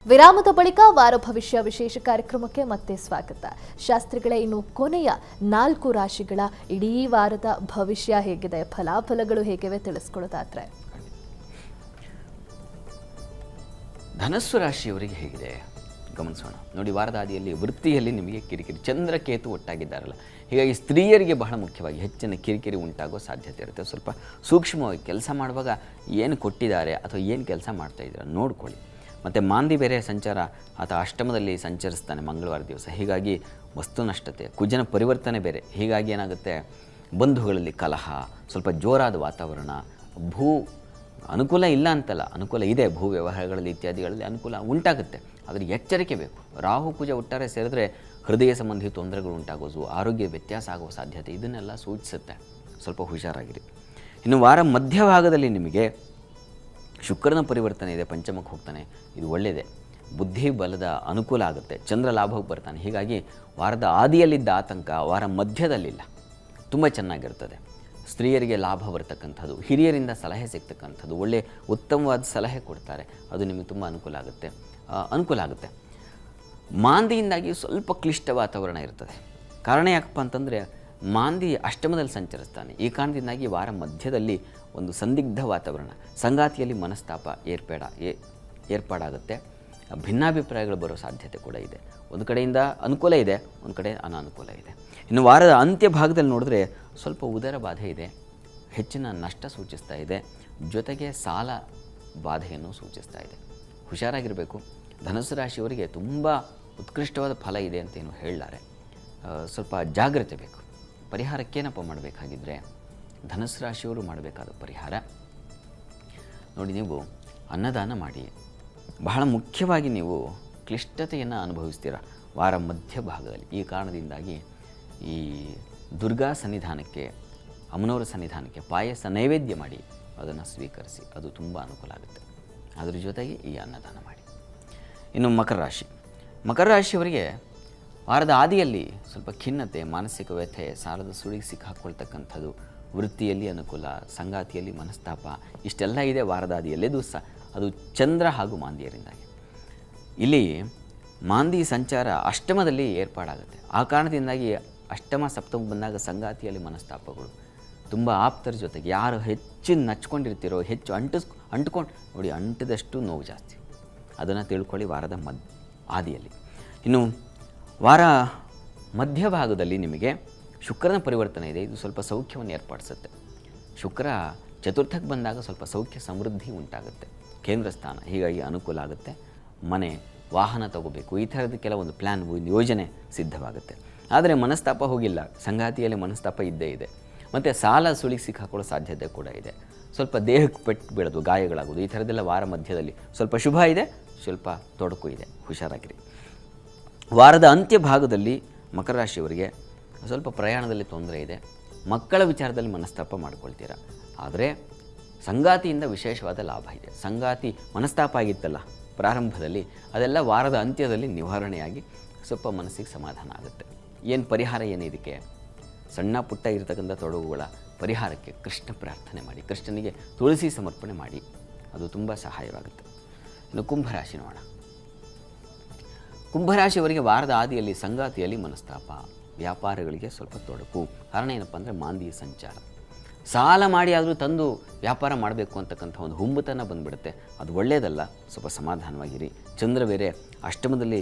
ವಿರಾಮದ ಬಳಿಕ ವಾರ ಭವಿಷ್ಯ ವಿಶೇಷ ಕಾರ್ಯಕ್ರಮಕ್ಕೆ ಮತ್ತೆ ಸ್ವಾಗತ. ಶಾಸ್ತ್ರಿಗಳೇ, ಇನ್ನು ಕೊನೆಯ 4 ರಾಶಿಗಳ ಇಡೀ ವಾರದ ಭವಿಷ್ಯ ಹೇಗಿದೆ, ಫಲಾಫಲಗಳು ಹೇಗಿವೆ ತಿಳಿಸ್ಕೊಳ್ಳೋದಾದ್ರೆ? ಧನಸ್ಸು ರಾಶಿಯವರಿಗೆ ಹೇಗಿದೆ ಗಮನಿಸೋಣ. ನೋಡಿ, ವಾರದ ಆದಿಯಲ್ಲಿ ವೃತ್ತಿಯಲ್ಲಿ ನಿಮಗೆ ಕಿರಿಕಿರಿ, ಚಂದ್ರಕೇತು ಒಟ್ಟಾಗಿದ್ದಾರಲ್ಲ, ಹೀಗಾಗಿ ಸ್ತ್ರೀಯರಿಗೆ ಬಹಳ ಮುಖ್ಯವಾಗಿ ಹೆಚ್ಚಿನ ಕಿರಿಕಿರಿ ಉಂಟಾಗೋ ಸಾಧ್ಯತೆ ಇರುತ್ತೆ. ಸ್ವಲ್ಪ ಸೂಕ್ಷ್ಮವಾಗಿ ಕೆಲಸ ಮಾಡುವಾಗ ಏನು ಕೊಟ್ಟಿದ್ದಾರೆ ಅಥವಾ ಏನು ಕೆಲಸ ಮಾಡ್ತಾ ಇದ್ದೀರಾ ನೋಡ್ಕೊಳ್ಳಿ. ಮತ್ತು ಮಾಂದಿ ಬೇರೆ ಸಂಚಾರ ಆತ ಅಷ್ಟಮದಲ್ಲಿ ಸಂಚರಿಸ್ತಾನೆ ಮಂಗಳವಾರ ದಿವಸ, ಹೀಗಾಗಿ ವಸ್ತು ನಷ್ಟತೆ, ಕುಜನ ಪರಿವರ್ತನೆ ಬೇರೆ, ಹೀಗಾಗಿ ಏನಾಗುತ್ತೆ, ಬಂಧುಗಳಲ್ಲಿ ಕಲಹ, ಸ್ವಲ್ಪ ಜೋರಾದ ವಾತಾವರಣ, ಭೂ ಅನುಕೂಲ ಇಲ್ಲ ಅಂತಲ್ಲ, ಅನುಕೂಲ ಇದೆ, ಭೂ ವ್ಯವಹಾರಗಳಲ್ಲಿ ಇತ್ಯಾದಿಗಳಲ್ಲಿ ಅನುಕೂಲ ಉಂಟಾಗುತ್ತೆ, ಆದರೆ ಎಚ್ಚರಿಕೆ ಬೇಕು. ರಾಹು ಕುಜ ಒಟ್ಟಾರೆ ಸೇರಿದ್ರೆ ಹೃದಯ ಸಂಬಂಧಿ ತೊಂದರೆಗಳು ಉಂಟಾಗೋದು, ಆರೋಗ್ಯ ವ್ಯತ್ಯಾಸ ಆಗುವ ಸಾಧ್ಯತೆ, ಇದನ್ನೆಲ್ಲ ಸೂಚಿಸುತ್ತೆ. ಸ್ವಲ್ಪ ಹುಷಾರಾಗಿರಿ. ಇನ್ನು ವಾರ ಮಧ್ಯಭಾಗದಲ್ಲಿ ನಿಮಗೆ ಶುಕ್ರನ ಪರಿವರ್ತನೆ ಇದೆ, ಪಂಚಮಕ್ಕೆ ಹೋಗ್ತಾನೆ, ಇದು ಒಳ್ಳೆಯದೇ, ಬುದ್ಧಿ ಬಲದ ಅನುಕೂಲ ಆಗುತ್ತೆ, ಚಂದ್ರ ಲಾಭಕ್ಕೆ ಬರ್ತಾನೆ, ಹೀಗಾಗಿ ವಾರದ ಆದಿಯಲ್ಲಿದ್ದ ಆತಂಕ ವಾರ ಮಧ್ಯದಲ್ಲಿಲ್ಲ, ತುಂಬ ಚೆನ್ನಾಗಿರ್ತದೆ. ಸ್ತ್ರೀಯರಿಗೆ ಲಾಭ ಬರ್ತಕ್ಕಂಥದ್ದು, ಹಿರಿಯರಿಂದ ಸಲಹೆ ಸಿಗ್ತಕ್ಕಂಥದ್ದು, ಒಳ್ಳೆಯ ಉತ್ತಮವಾದ ಸಲಹೆ ಕೊಡ್ತಾರೆ, ಅದು ನಿಮಗೆ ತುಂಬ ಅನುಕೂಲ ಆಗುತ್ತೆ. ಮಾಂದಿಯಿಂದಾಗಿ ಸ್ವಲ್ಪ ಕ್ಲಿಷ್ಟ ವಾತಾವರಣ ಇರ್ತದೆ. ಕಾರಣ ಯಾಕಪ್ಪ ಅಂತಂದರೆ, ಮಾಂದಿ ಅಷ್ಟಮದಲ್ಲಿ ಸಂಚರಿಸ್ತಾನೆ, ಈ ಕಾರಣದಿಂದಾಗಿ ವಾರ ಮಧ್ಯದಲ್ಲಿ ಒಂದು ಸಂದಿಗ್ಧ ವಾತಾವರಣ, ಸಂಗಾತಿಯಲ್ಲಿ ಮನಸ್ತಾಪ ಏರ್ಪಾಡಾಗುತ್ತೆ, ಭಿನ್ನಾಭಿಪ್ರಾಯಗಳು ಬರೋ ಸಾಧ್ಯತೆ ಕೂಡ ಇದೆ. ಒಂದು ಕಡೆಯಿಂದ ಅನುಕೂಲ ಇದೆ, ಒಂದು ಕಡೆ ಅನಾನುಕೂಲ ಇದೆ. ಇನ್ನು ವಾರದ ಅಂತ್ಯ ಭಾಗದಲ್ಲಿ ನೋಡಿದ್ರೆ ಸ್ವಲ್ಪ ಉದರ ಬಾಧೆ ಇದೆ, ಹೆಚ್ಚಿನ ನಷ್ಟ ಸೂಚಿಸ್ತಾ ಇದೆ, ಜೊತೆಗೆ ಸಾಲ ಬಾಧೆಯನ್ನು ಸೂಚಿಸ್ತಾ ಇದೆ. ಹುಷಾರಾಗಿರಬೇಕು. ಧನುಸ್ಸು ರಾಶಿಯವರಿಗೆ ತುಂಬ ಉತ್ಕೃಷ್ಟವಾದ ಫಲ ಇದೆ ಅಂತ ಏನು ಹೇಳಲಾರೆ, ಸ್ವಲ್ಪ ಜಾಗ್ರತೆ ಬೇಕು. ಪರಿಹಾರಕ್ಕೇನಪ್ಪ ಮಾಡಬೇಕಾಗಿದ್ದರೆ, ಧನುಸ್ಸು ರಾಶಿಯವರು ಮಾಡಬೇಕಾದ ಪರಿಹಾರ ನೋಡಿ, ನೀವು ಅನ್ನದಾನ ಮಾಡಿ. ಬಹಳ ಮುಖ್ಯವಾಗಿ ನೀವು ಕ್ಲಿಷ್ಟತೆಯನ್ನು ಅನುಭವಿಸ್ತೀರ ವಾರ ಮಧ್ಯಭಾಗದಲ್ಲಿ, ಈ ಕಾರಣದಿಂದಾಗಿ ಈ ದುರ್ಗಾ ಸನ್ನಿಧಾನಕ್ಕೆ, ಅಮ್ಮನವರ ಸನ್ನಿಧಾನಕ್ಕೆ ಪಾಯಸ ನೈವೇದ್ಯ ಮಾಡಿ ಅದನ್ನು ಸ್ವೀಕರಿಸಿ, ಅದು ತುಂಬ ಅನುಕೂಲ ಆಗುತ್ತೆ. ಅದರ ಜೊತೆಗೆ ಈ ಅನ್ನದಾನ ಮಾಡಿ. ಇನ್ನು ಮಕರ ರಾಶಿಯವರಿಗೆ ವಾರದ ಆದಿಯಲ್ಲಿ ಸ್ವಲ್ಪ ಖಿನ್ನತೆ, ಮಾನಸಿಕ ವ್ಯಥೆ, ಸಾಲದ ಸುಳಿಗೆ ಸಿಕ್ಕಾಕೊಳ್ತಕ್ಕಂಥದ್ದು, ವೃತ್ತಿಯಲ್ಲಿ ಅನುಕೂಲ, ಸಂಗಾತಿಯಲ್ಲಿ ಮನಸ್ತಾಪ, ಇಷ್ಟೆಲ್ಲ ಇದೆ ವಾರದ ಆದಿಯಲ್ಲೇ ದಿವಸ. ಅದು ಚಂದ್ರ ಹಾಗೂ ಮಾಂದಿಯರಿಂದಾಗಿ. ಇಲ್ಲಿ ಮಾಂದಿ ಸಂಚಾರ ಅಷ್ಟಮದಲ್ಲಿ ಏರ್ಪಾಡಾಗುತ್ತೆ, ಆ ಕಾರಣದಿಂದಾಗಿ ಅಷ್ಟಮ ಸಪ್ತಮ ಬಂದಾಗ ಸಂಗಾತಿಯಲ್ಲಿ ಮನಸ್ತಾಪಗಳು, ತುಂಬ ಆಪ್ತರ ಜೊತೆಗೆ ಯಾರು ಹೆಚ್ಚು ನಚ್ಕೊಂಡಿರ್ತೀರೋ, ಹೆಚ್ಚು ಅಂಟ್ಕೊಂಡು ನೋಡಿ, ಅಂಟಿದಷ್ಟು ನೋವು ಜಾಸ್ತಿ, ಅದನ್ನು ತಿಳ್ಕೊಳ್ಳಿ ವಾರದ ಆದಿಯಲ್ಲಿ. ಇನ್ನು ವಾರ ಮಧ್ಯಭಾಗದಲ್ಲಿ ನಿಮಗೆ ಶುಕ್ರನ ಪರಿವರ್ತನೆ ಇದೆ, ಇದು ಸ್ವಲ್ಪ ಸೌಖ್ಯವನ್ನು ಏರ್ಪಡಿಸುತ್ತೆ. ಶುಕ್ರ ಚತುರ್ಥಕ್ಕೆ ಬಂದಾಗ ಸ್ವಲ್ಪ ಸೌಖ್ಯ ಸಮೃದ್ಧಿ ಉಂಟಾಗುತ್ತೆ, ಕೇಂದ್ರ ಸ್ಥಾನ, ಹೀಗಾಗಿ ಅನುಕೂಲ ಆಗುತ್ತೆ. ಮನೆ ವಾಹನ ತಗೋಬೇಕು, ಈ ಥರದ ಕೆಲವೊಂದು ಪ್ಲ್ಯಾನ್, ಯೋಜನೆ ಸಿದ್ಧವಾಗುತ್ತೆ. ಆದರೆ ಮನಸ್ತಾಪ ಹೋಗಿಲ್ಲ, ಸಂಗಾತಿಯಲ್ಲಿ ಮನಸ್ತಾಪ ಇದ್ದೇ ಇದೆ, ಮತ್ತು ಸಾಲ ಸುಳಿಗೆ ಸಿಕ್ಕಾಕೊಳ್ಳೋ ಸಾಧ್ಯತೆ ಕೂಡ ಇದೆ. ಸ್ವಲ್ಪ ದೇಹಕ್ಕೆ ಪೆಟ್ಟು ಬೀಳೋದು, ಗಾಯಗಳಾಗೋದು, ಈ ಥರದ್ದೆಲ್ಲ ವಾರ ಮಧ್ಯದಲ್ಲಿ ಸ್ವಲ್ಪ ಶುಭ ಇದೆ, ಸ್ವಲ್ಪ ತೊಡಕು ಇದೆ, ಹುಷಾರಾಗಿರಿ. ವಾರದ ಅಂತ್ಯ ಭಾಗದಲ್ಲಿ ಮಕರ ರಾಶಿಯವರಿಗೆ ಸ್ವಲ್ಪ ಪ್ರಯಾಣದಲ್ಲಿ ತೊಂದರೆ ಇದೆ, ಮಕ್ಕಳ ವಿಚಾರದಲ್ಲಿ ಮನಸ್ತಾಪ ಮಾಡ್ಕೊಳ್ತೀರ, ಆದರೆ ಸಂಗಾತಿಯಿಂದ ವಿಶೇಷವಾದ ಲಾಭ ಇದೆ. ಸಂಗಾತಿ ಮನಸ್ತಾಪ ಆಗಿತ್ತಲ್ಲ ಪ್ರಾರಂಭದಲ್ಲಿ, ಅದೆಲ್ಲ ವಾರದ ಅಂತ್ಯದಲ್ಲಿ ನಿವಾರಣೆಯಾಗಿ ಸ್ವಲ್ಪ ಮನಸ್ಸಿಗೆ ಸಮಾಧಾನ ಆಗುತ್ತೆ. ಏನು ಪರಿಹಾರ ಏನು ಇದಕ್ಕೆ? ಸಣ್ಣ ಪುಟ್ಟ ಇರತಕ್ಕಂಥ ತೊಡಗುಗಳ ಪರಿಹಾರಕ್ಕೆ ಕೃಷ್ಣ ಪ್ರಾರ್ಥನೆ ಮಾಡಿ, ಕೃಷ್ಣನಿಗೆ ತುಳಸಿ ಸಮರ್ಪಣೆ ಮಾಡಿ, ಅದು ತುಂಬ ಸಹಾಯವಾಗುತ್ತೆ. ಇನ್ನು ಕುಂಭರಾಶಿ ನೋಡೋಣ. ಕುಂಭರಾಶಿಯವರಿಗೆ ವಾರದ ಆದಿಯಲ್ಲಿ ಸಂಗಾತಿಯಲ್ಲಿ ಮನಸ್ತಾಪ, ವ್ಯಾಪಾರಗಳಿಗೆ ಸ್ವಲ್ಪ ತೊಡಕು. ಕಾರಣ ಏನಪ್ಪ ಅಂದರೆ ಮಾಂದಿಯ ಸಂಚಾರ, ಸಾಲ ಮಾಡಿ ಆದರೂ ತಂದು ವ್ಯಾಪಾರ ಮಾಡಬೇಕು ಅಂತಕ್ಕಂಥ ಒಂದು ಹುಂಬತನ ಬಂದುಬಿಡುತ್ತೆ, ಅದು ಒಳ್ಳೆಯದಲ್ಲ. ಸ್ವಲ್ಪ ಸಮಾಧಾನವಾಗಿರಿ. ಚಂದ್ರ ಬೇರೆ ಅಷ್ಟಮದಲ್ಲಿ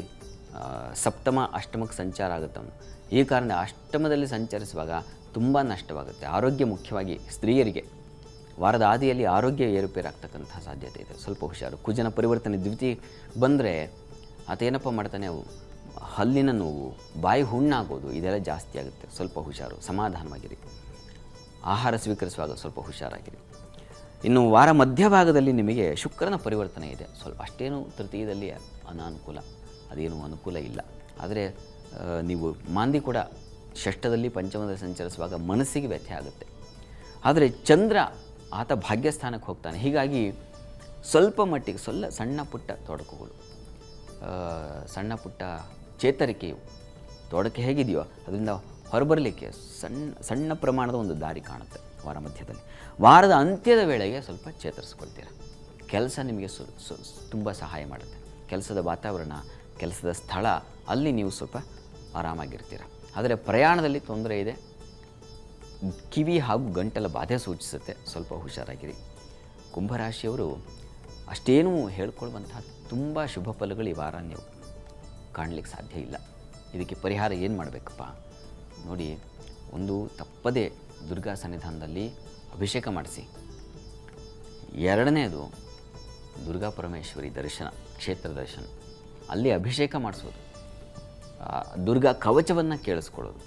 ಅಷ್ಟಮಕ್ಕೆ ಸಂಚಾರ ಆಗುತ್ತೆ ಅವನು, ಈ ಕಾರಣ ಅಷ್ಟಮದಲ್ಲಿ ಸಂಚರಿಸುವಾಗ ತುಂಬ ನಷ್ಟವಾಗುತ್ತೆ. ಆರೋಗ್ಯ ಮುಖ್ಯವಾಗಿ ಸ್ತ್ರೀಯರಿಗೆ ವಾರದ ಆದಿಯಲ್ಲಿ ಆರೋಗ್ಯ ಏರುಪೇರಾಗ್ತಕ್ಕಂಥ ಸಾಧ್ಯತೆ ಇದೆ, ಸ್ವಲ್ಪ ಹುಷಾರು. ಕುಜನ ಪರಿವರ್ತನೆ ದ್ವಿತೀಯ ಬಂದರೆ ಆತೇನಪ್ಪ ಮಾಡ್ತಾನೆ, ಹಲ್ಲಿನ ನೋವು, ಬಾಯಿ ಹುಣ್ಣಾಗೋದು, ಇದೆಲ್ಲ ಜಾಸ್ತಿ ಆಗುತ್ತೆ, ಸ್ವಲ್ಪ ಹುಷಾರು, ಸಮಾಧಾನವಾಗಿರಿ. ಆಹಾರ ಸ್ವೀಕರಿಸುವಾಗ ಸ್ವಲ್ಪ ಹುಷಾರಾಗಿರಿ. ಇನ್ನು ವಾರ ಮಧ್ಯಭಾಗದಲ್ಲಿ ನಿಮಗೆ ಶುಕ್ರನ ಪರಿವರ್ತನೆ ಇದೆ, ಸ್ವಲ್ಪ ಅಷ್ಟೇನು ತೃತೀಯದಲ್ಲಿ ಅನಾನುಕೂಲ, ಅದೇನು ಅನುಕೂಲ ಇಲ್ಲ. ಆದರೆ ನೀವು ಮಾಂದಿ ಕೂಡ ಷಷ್ಠದಲ್ಲಿ ಪಂಚಮದಲ್ಲಿ ಸಂಚರಿಸುವಾಗ ಮನಸ್ಸಿಗೆ ವ್ಯಥೆ ಆಗುತ್ತೆ. ಆದರೆ ಚಂದ್ರ ಆತ ಭಾಗ್ಯಸ್ಥಾನಕ್ಕೆ ಹೋಗ್ತಾನೆ, ಹೀಗಾಗಿ ಸ್ವಲ್ಪ ಮಟ್ಟಿಗೆ ಸಣ್ಣ ಪುಟ್ಟ ತೊಡಕುಗಳು, ಸಣ್ಣ ಪುಟ್ಟ ಚೇತರಿಕೆಯು, ತೊಡಕೆ ಹೇಗಿದೆಯೋ ಅದರಿಂದ ಹೊರಬರಲಿಕ್ಕೆ ಸಣ್ಣ ಪ್ರಮಾಣದ ಒಂದು ದಾರಿ ಕಾಣುತ್ತೆ ವಾರ ಮಧ್ಯದಲ್ಲಿ. ವಾರದ ಅಂತ್ಯದ ವೇಳೆಗೆ ಸ್ವಲ್ಪ ಚೇತರಿಸ್ಕೊಳ್ತೀರ, ಕೆಲಸ ನಿಮಗೆ ತುಂಬ ಸಹಾಯ ಮಾಡುತ್ತೆ. ಕೆಲಸದ ವಾತಾವರಣ, ಕೆಲಸದ ಸ್ಥಳ, ಅಲ್ಲಿ ನೀವು ಸ್ವಲ್ಪ ಆರಾಮಾಗಿರ್ತೀರ. ಆದರೆ ಪ್ರಯಾಣದಲ್ಲಿ ತೊಂದರೆ ಇದೆ. ಕಿವಿ ಹಾಗೂ ಗಂಟಲ ಬಾಧೆ ಸೂಚಿಸುತ್ತೆ, ಸ್ವಲ್ಪ ಹುಷಾರಾಗಿರಿ. ಕುಂಭರಾಶಿಯವರು ಅಷ್ಟೇನೂ ಹೇಳ್ಕೊಳ್ಳುವಂತಹ ತುಂಬ ಶುಭ ಫಲಗಳು ಈ ವಾರ ನೀವು ಕಾಣಲಿಕ್ಕೆ ಸಾಧ್ಯ ಇಲ್ಲ. ಇದಕ್ಕೆ ಪರಿಹಾರ ಏನು ಮಾಡಬೇಕಪ್ಪ ನೋಡಿ, ಒಂದು ತಪ್ಪದೇ ದುರ್ಗಾ ಸನ್ನಿಧಾನದಲ್ಲಿ ಅಭಿಷೇಕ ಮಾಡಿಸಿ. ಎರಡನೇದು ದುರ್ಗಾ ಪರಮೇಶ್ವರಿ ದರ್ಶನ, ಕ್ಷೇತ್ರ ದರ್ಶನ, ಅಲ್ಲಿ ಅಭಿಷೇಕ ಮಾಡಿಸೋದು, ದುರ್ಗಾ ಕವಚವನ್ನು ಕೇಳಿಸ್ಕೊಳ್ಳೋದು,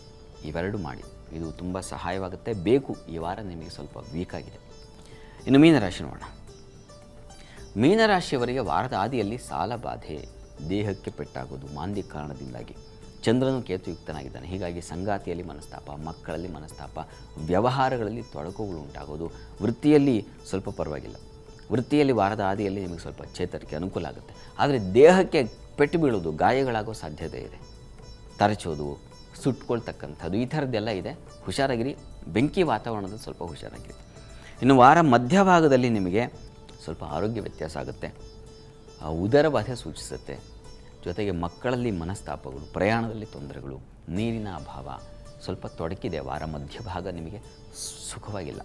ಇವೆರಡು ಮಾಡಿ. ಇದು ತುಂಬ ಸಹಾಯವಾಗುತ್ತೆ. ಬೇಕು, ಈ ವಾರ ನಿಮಗೆ ಸ್ವಲ್ಪ ವೀಕ್ ಆಗಿದೆ. ಇನ್ನು ಮೀನರಾಶಿ ನೋಡೋಣ. ಮೀನರಾಶಿಯವರಿಗೆ ವಾರದ ಆದಿಯಲ್ಲಿ ಸಾಲ ಬಾಧೆ, ದೇಹಕ್ಕೆ ಪೆಟ್ಟಾಗೋದು ಮಾಂದ್ಯ ಕಾರಣದಿಂದಾಗಿ. ಚಂದ್ರನು ಕೇತುಯುಕ್ತನಾಗಿದ್ದಾನೆ, ಹೀಗಾಗಿ ಸಂಗಾತಿಯಲ್ಲಿ ಮನಸ್ತಾಪ, ಮಕ್ಕಳಲ್ಲಿ ಮನಸ್ತಾಪ, ವ್ಯವಹಾರಗಳಲ್ಲಿ ತೊಡಕುಗಳು ಉಂಟಾಗೋದು. ವೃತ್ತಿಯಲ್ಲಿ ಸ್ವಲ್ಪ ಪರವಾಗಿಲ್ಲ, ವೃತ್ತಿಯಲ್ಲಿ ವಾರದ ಆದಿಯಲ್ಲಿ ನಿಮಗೆ ಸ್ವಲ್ಪ ಚೇತರಿಕೆ ಅನುಕೂಲ ಆಗುತ್ತೆ. ಆದರೆ ದೇಹಕ್ಕೆ ಪೆಟ್ಟು ಬೀಳೋದು, ಗಾಯಗಳಾಗೋ ಸಾಧ್ಯತೆ ಇದೆ. ತರಚೋದು, ಸುಟ್ಕೊಳ್ತಕ್ಕಂಥದ್ದು, ಈ ಥರದ್ದೆಲ್ಲ ಇದೆ. ಹುಷಾರಾಗಿರಿ. ಬೆಂಕಿ ವಾತಾವರಣದಲ್ಲಿ ಸ್ವಲ್ಪ ಹುಷಾರಾಗಿರಿ. ಇನ್ನು ವಾರ ಮಧ್ಯಭಾಗದಲ್ಲಿ ನಿಮಗೆ ಸ್ವಲ್ಪ ಆರೋಗ್ಯ ವ್ಯತ್ಯಾಸ ಆಗುತ್ತೆ, ಉದರ ಬಾಧೆ ಸೂಚಿಸುತ್ತೆ. ಜೊತೆಗೆ ಮಕ್ಕಳಲ್ಲಿ ಮನಸ್ತಾಪಗಳು, ಪ್ರಯಾಣದಲ್ಲಿ ತೊಂದರೆಗಳು, ನೀರಿನ ಅಭಾವ ಸ್ವಲ್ಪ ತೊಡಕಿದೆ. ವಾರ ಮಧ್ಯಭಾಗ ನಿಮಗೆ ಸುಖವಾಗಿಲ್ಲ.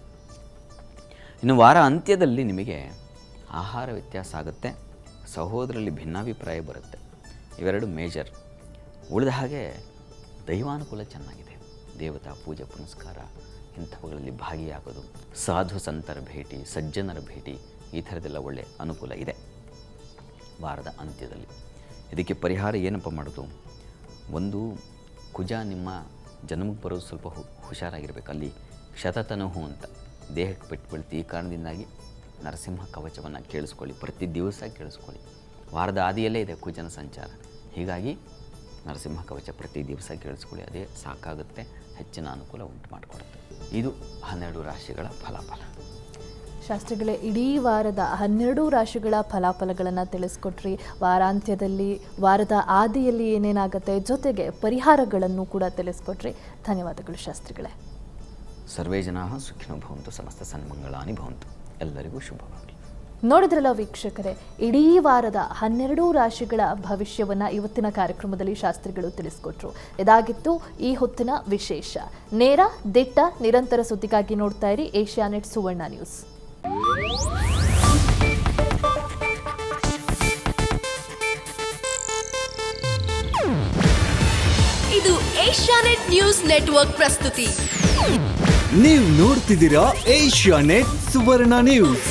ಇನ್ನು ವಾರ ಅಂತ್ಯದಲ್ಲಿ ನಿಮಗೆ ಆಹಾರ ವ್ಯತ್ಯಾಸ ಆಗುತ್ತೆ, ಸಹೋದರಲ್ಲಿ ಭಿನ್ನಾಭಿಪ್ರಾಯ ಬರುತ್ತೆ. ಇವೆರಡು ಮೇಜರ್. ಉಳಿದ ಹಾಗೆ ದೈವಾನುಕೂಲ ಚೆನ್ನಾಗಿದೆ. ದೇವತಾ ಪೂಜೆ ಪುನಸ್ಕಾರ ಇಂಥವುಗಳಲ್ಲಿ ಭಾಗಿಯಾಗೋದು, ಸಾಧು ಸಂತರ ಭೇಟಿ, ಸಜ್ಜನರ ಭೇಟಿ, ಈ ಥರದ್ದೆಲ್ಲ ಒಳ್ಳೆಯ ಅನುಕೂಲ ಇದೆ ವಾರದ ಅಂತ್ಯದಲ್ಲಿ. ಇದಕ್ಕೆ ಪರಿಹಾರ ಏನಪ್ಪ ಮಾಡೋದು? ಒಂದು, ಕುಜ ನಿಮ್ಮ ಜನ್ಮಕ್ಕೆ ಬರೋದು ಸ್ವಲ್ಪ ಹುಷಾರಾಗಿರ್ಬೇಕು. ಅಲ್ಲಿ ಕ್ಷತತನಹು ಅಂತ ದೇಹಕ್ಕೆ ಪೆಟ್ಟು ಬೀಳ್ತಿ. ಈ ಕಾರಣದಿಂದಾಗಿ ನರಸಿಂಹ ಕವಚವನ್ನು ಕೇಳಿಸ್ಕೊಳ್ಳಿ, ಪ್ರತಿ ದಿವಸ ಕೇಳಿಸ್ಕೊಳ್ಳಿ. ವಾರದ ಆದಿಯಲ್ಲೇ ಇದೆ ಕುಜನ ಸಂಚಾರ, ಹೀಗಾಗಿ ನರಸಿಂಹ ಕವಚ ಪ್ರತಿ ದಿವಸ ಕೇಳಿಸ್ಕೊಳ್ಳಿ, ಅದೇ ಸಾಕಾಗುತ್ತೆ, ಹೆಚ್ಚಿನ ಅನುಕೂಲ ಉಂಟು ಮಾಡಿಕೊಡುತ್ತೆ. ಇದು 12 ರಾಶಿಗಳ ಫಲಾಫಲ. ಶಾಸ್ತ್ರಿಗಳೇ, ಇಡೀ ವಾರದ 12 ರಾಶಿಗಳ ಫಲಾಫಲಗಳನ್ನು ತಿಳಿಸ್ಕೊಟ್ರಿ. ವಾರಾಂತ್ಯದಲ್ಲಿ, ವಾರದ ಆದಿಯಲ್ಲಿ ಏನೇನಾಗುತ್ತೆ, ಜೊತೆಗೆ ಪರಿಹಾರಗಳನ್ನು ಕೂಡ ತಿಳಿಸ್ಕೊಟ್ರಿ. ಧನ್ಯವಾದಗಳು ಶಾಸ್ತ್ರಿಗಳೇ. ಸರ್ವೇ ಜನಾಃ ಸುಖಿನೋ ಭವಂತು, ಸಮಸ್ತ ಸನ್ಮಂಗಳಾನಿ ಭವಂತು. ಎಲ್ಲರಿಗೂ ಶುಭವಾಗಲಿ. ನೋಡಿದ್ರಲ್ಲ ವೀಕ್ಷಕರೇ, ಇಡೀ ವಾರದ 12 ರಾಶಿಗಳ ಭವಿಷ್ಯವನ್ನು ಇವತ್ತಿನ ಕಾರ್ಯಕ್ರಮದಲ್ಲಿ ಶಾಸ್ತ್ರಿಗಳು ತಿಳಿಸ್ಕೊಟ್ರು. ಇದಾಗಿತ್ತು ಈ ಹೊತ್ತಿನ ವಿಶೇಷ. ನೇರ, ದಿಟ್ಟ, ನಿರಂತರ ಸುದ್ದಿಗಾಗಿ ನೋಡ್ತಾ ಇರಿ ಏಷ್ಯಾನೆಟ್ ಸುವರ್ಣ ನ್ಯೂಸ್. ಇದು ಏಷ್ಯಾನೆಟ್ ನ್ಯೂಸ್ ನೆಟ್ವರ್ಕ್ ಪ್ರಸ್ತುತಿ. ನೀವು ನೋಡ್ತಿದ್ದೀರಾ ಏಷ್ಯಾನೆಟ್ ಸುವರ್ಣ ನ್ಯೂಸ್.